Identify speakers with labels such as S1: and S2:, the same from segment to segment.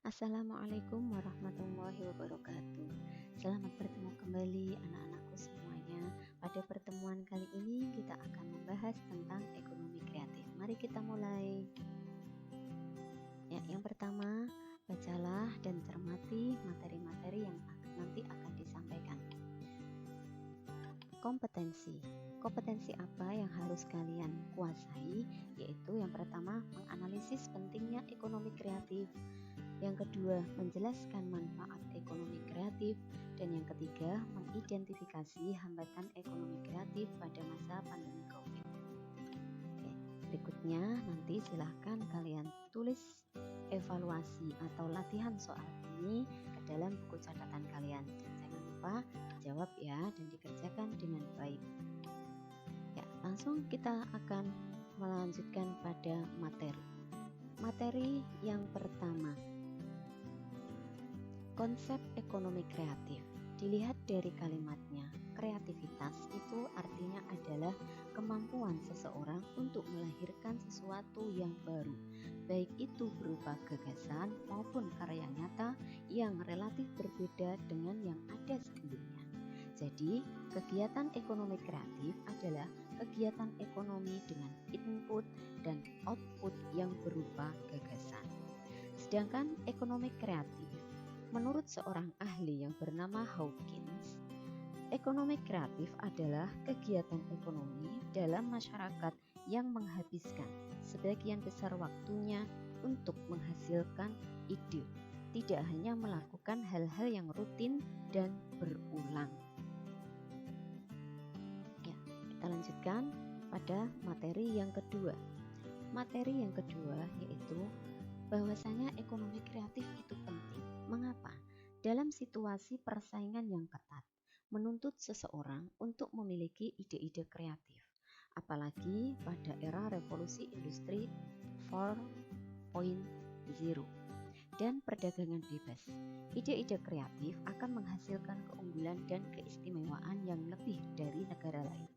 S1: Assalamualaikum warahmatullahi wabarakatuh. Selamat bertemu kembali anak-anakku semuanya. Pada pertemuan kali ini kita akan membahas tentang ekonomi kreatif. Mari kita mulai. Ya, yang pertama, bacalah dan cermati materi-materi yang nanti akan disampaikan. Kompetensi. Kompetensi apa yang harus kalian kuasai? Yaitu yang pertama, menganalisis pentingnya ekonomi kreatif. Yang kedua, menjelaskan manfaat ekonomi kreatif. Dan yang ketiga, mengidentifikasi hambatan ekonomi kreatif pada masa pandemi COVID. Oke, berikutnya nanti silahkan kalian tulis evaluasi atau latihan soal ini ke dalam buku catatan kalian. Jangan lupa jawab ya dan dikerjakan dengan baik. Ya, langsung kita akan melanjutkan pada materi. Materi yang pertama, konsep ekonomi kreatif. Dilihat dari kalimatnya, kreativitas itu artinya adalah kemampuan seseorang untuk melahirkan sesuatu yang baru, baik itu berupa gagasan maupun karya nyata yang relatif berbeda dengan yang ada sebelumnya. Jadi, kegiatan ekonomi kreatif adalah kegiatan ekonomi dengan input dan output yang berupa gagasan. Sedangkan ekonomi kreatif, menurut seorang ahli yang bernama Hawkins, ekonomi kreatif adalah kegiatan ekonomi dalam masyarakat yang menghabiskan sebagian besar waktunya untuk menghasilkan ide, tidak hanya melakukan hal-hal yang rutin dan berulang. Ya, kita lanjutkan pada materi yang kedua. Materi yang kedua yaitu bahwasanya ekonomi kreatif itu penting. Mengapa? Dalam situasi persaingan yang ketat, menuntut seseorang untuk memiliki ide-ide kreatif. Apalagi pada era revolusi industri 4.0 dan perdagangan bebas. Ide-ide kreatif akan menghasilkan keunggulan dan keistimewaan yang lebih dari negara lain.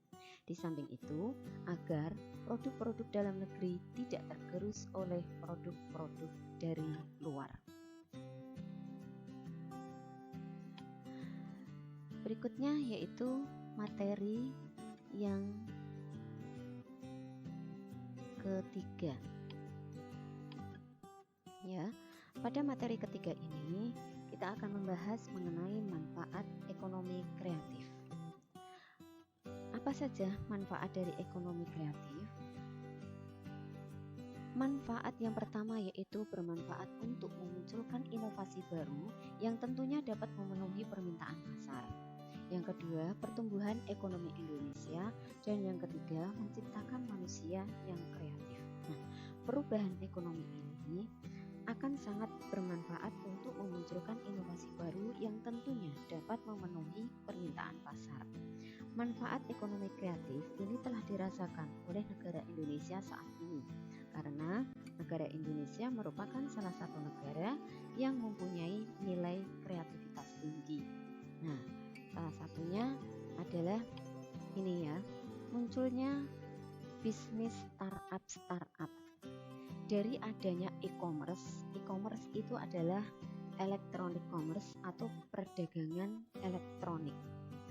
S1: Di samping itu, agar produk-produk dalam negeri tidak tergerus oleh produk-produk dari luar. Berikutnya yaitu materi yang ketiga. Ya, pada materi ketiga ini kita akan membahas mengenai manfaat ekonomi kreatif. Apa saja manfaat dari ekonomi kreatif? Manfaat yang pertama yaitu bermanfaat untuk memunculkan inovasi baru yang tentunya dapat memenuhi permintaan pasar. Yang kedua, pertumbuhan ekonomi Indonesia. Dan yang ketiga, menciptakan manusia yang kreatif. Nah, perubahan ekonomi ini akan sangat bermanfaat untuk memunculkan inovasi baru yang tentunya dapat memenuhi permintaan pasar. Manfaat ekonomi kreatif ini telah dirasakan oleh negara Indonesia saat ini, karena negara Indonesia merupakan salah satu negara yang mempunyai nilai kreativitas tinggi. Nah, salah satunya adalah ini ya, munculnya bisnis startup. Dari adanya e-commerce itu adalah electronic commerce atau perdagangan elektronik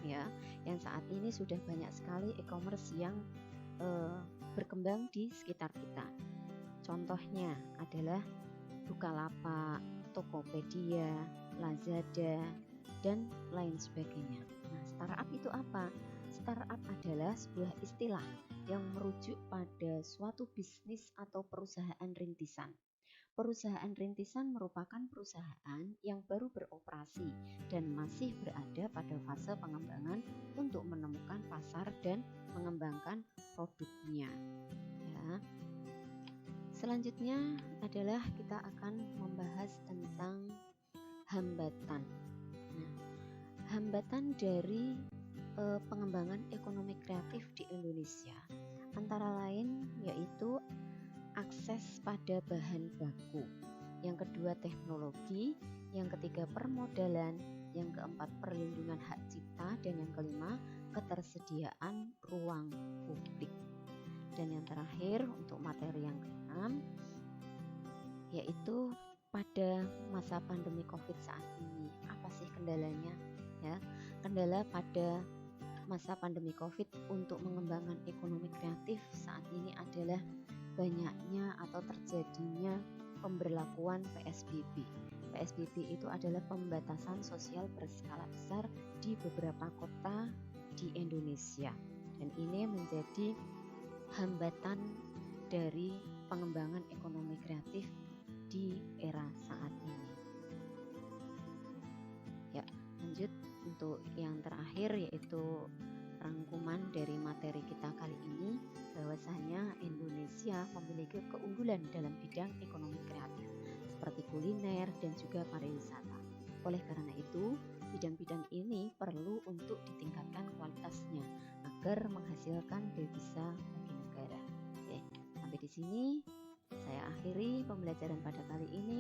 S1: ya, yang saat ini sudah banyak sekali e-commerce yang berkembang di sekitar kita. Contohnya adalah Bukalapak, Tokopedia, Lazada, dan lain sebagainya. Nah, startup itu apa? Startup adalah sebuah istilah yang merujuk pada suatu bisnis atau perusahaan rintisan. Perusahaan rintisan merupakan perusahaan yang baru beroperasi dan masih berada pada fase pengembangan untuk menemukan pasar dan mengembangkan produknya. Ya. Selanjutnya adalah kita akan membahas tentang hambatan. Nah, hambatan dari pengembangan ekonomi kreatif di Indonesia antara lain yaitu akses pada bahan baku, yang kedua teknologi, yang ketiga permodalan, yang keempat perlindungan hak cipta, dan yang kelima ketersediaan ruang publik. Dan yang terakhir untuk materi yang keenam yaitu pada masa pandemi COVID saat ini. Apa sih kendalanya? Ya, kendala pada masa pandemi COVID untuk mengembangkan ekonomi kreatif saat ini adalah banyaknya atau terjadinya pemberlakuan PSBB. PSBB itu adalah pembatasan sosial berskala besar di beberapa kota di Indonesia, dan ini menjadi hambatan dari pengembangan ekonomi kreatif di era saat ini. Ya, lanjut untuk yang terakhir, yaitu rangkuman dari materi kita kali ini, bahwasanya Indonesia memiliki keunggulan dalam bidang ekonomi kreatif seperti kuliner dan juga pariwisata. Oleh karena itu, bidang-bidang ini perlu untuk ditingkatkan kualitasnya agar menghasilkan devisa bagi negara. Oke, sampai di sini saya akhiri pembelajaran pada kali ini.